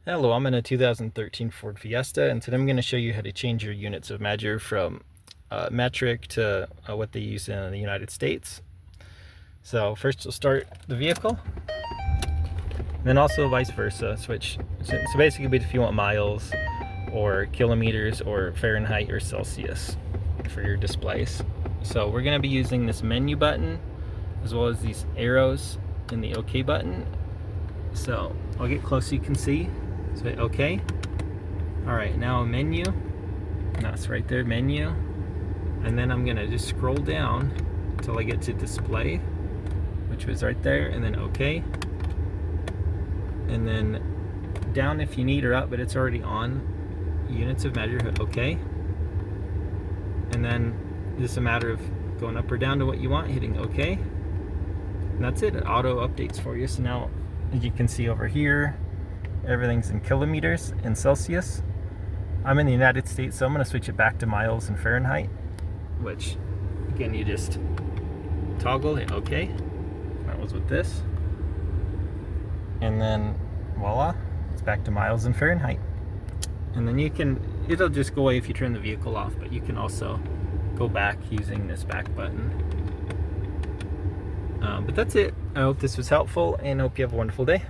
Hello, I'm in a 2013 Ford Fiesta, and today I'm going to show you how to change your units of measure from metric to what they use in the United States. So first you'll start the vehicle, then also vice versa, switch. So basically if you want miles or kilometers or Fahrenheit or Celsius for your displays. So we're going to be using this menu button as well as these arrows and the OK button. So I'll get close so you can see. So hit OK. Alright, now a menu. That's right there, menu. And then I'm gonna just scroll down until I get to display, which was right there, and then OK. And then down if you need, or up, but it's already on units of measure, hit OK. And then just a matter of going up or down to what you want, hitting OK. And that's it, it auto updates for you. So now, as you can see over here, everything's in kilometers and Celsius. I'm in the United States, so I'm going to switch it back to miles and Fahrenheit, which again you just toggle, hit OK. That was with this. And then voila, it's back to miles and Fahrenheit. And then it'll just go away if you turn the vehicle off, but you can also go back using this back button. But that's it. I hope this was helpful and hope you have a wonderful day.